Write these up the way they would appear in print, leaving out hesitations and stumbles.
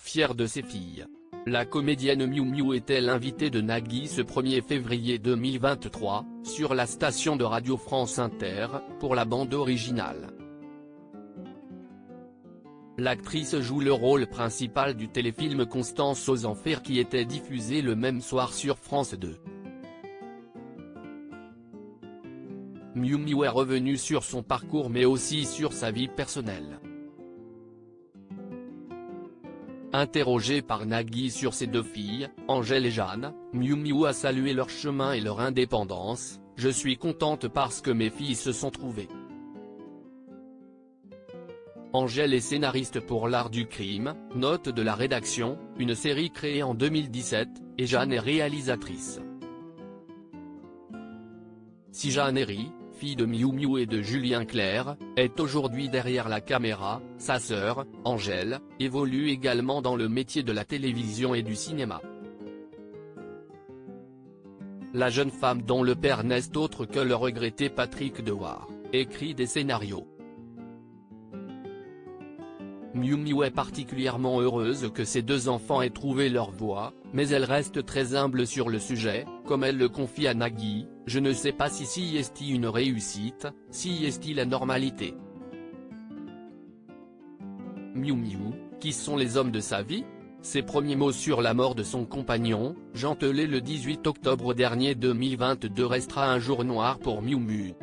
fière de ses filles. La comédienne Miou Miou était l'invitée de Nagui ce 1er février 2023, sur la station de radio France Inter, pour la bande originale. L'actrice joue le rôle principal du téléfilm Constance aux Enfers qui était diffusé le même soir sur France 2. Miou Miou est revenue sur son parcours mais aussi sur sa vie personnelle. Interrogée par Nagui sur ses deux filles, Angèle et Jeanne, Miou Miou a salué leur chemin et leur indépendance. « Je suis contente parce que mes filles se sont trouvées. Angèle est scénariste pour L'Art du crime, note de la rédaction, une série créée en 2017, et Jeanne est réalisatrice. Si Jeanne Herry, fille de Miou Miou et de Julien Clerc, est aujourd'hui derrière la caméra, sa sœur, Angèle, évolue également dans le métier de la télévision et du cinéma. La jeune femme dont le père n'est autre que le regretté Patrick Dewar, écrit des scénarios. Miou Miou est particulièrement heureuse que ses deux enfants aient trouvé leur voie, mais elle reste très humble sur le sujet, comme elle le confie à Nagui. « Je ne sais pas si est une réussite, si est la normalité. » Miou Miou, qui sont les hommes de sa vie ? Ses premiers mots sur la mort de son compagnon, Jean Telet le 18 octobre dernier 2022 restera un jour noir pour Miou Miou.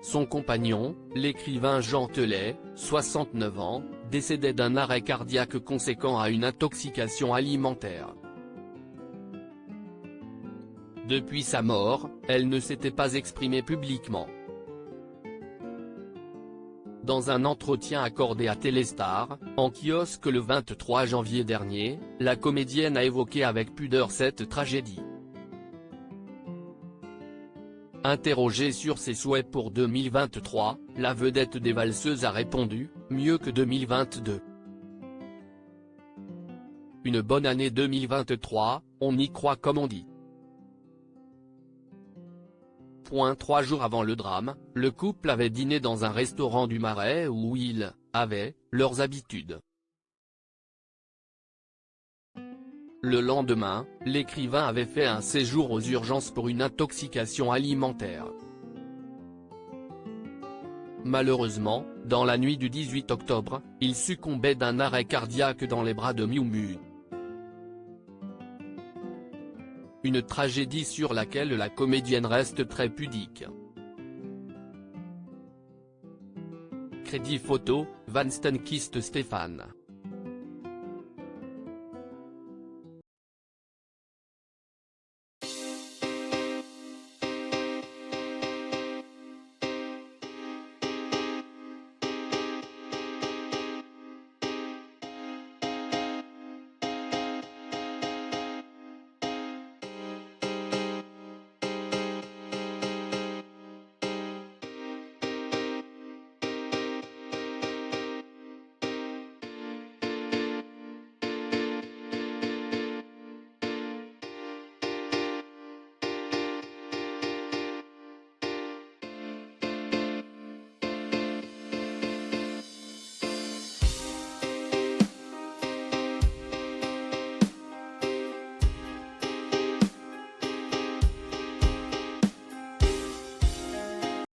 Son compagnon, l'écrivain Jean Telet, 69 ans, décédait d'un arrêt cardiaque conséquent à une intoxication alimentaire. Depuis sa mort, elle ne s'était pas exprimée publiquement. Dans un entretien accordé à Téléstar, en kiosque le 23 janvier dernier, la comédienne a évoqué avec pudeur cette tragédie. Interrogée sur ses souhaits pour 2023, la vedette des valseuses a répondu « Mieux que 2022. Une bonne année 2023, on y croit comme on dit. » 3 jours avant le drame, le couple avait dîné dans un restaurant du Marais où ils avaient leurs habitudes. Le lendemain, l'écrivain avait fait un séjour aux urgences pour une intoxication alimentaire. Malheureusement, dans la nuit du 18 octobre, il succombait d'un arrêt cardiaque dans les bras de Miou Miou. Une tragédie sur laquelle la comédienne reste très pudique. Crédit photo, Van Stenkist Stéphane.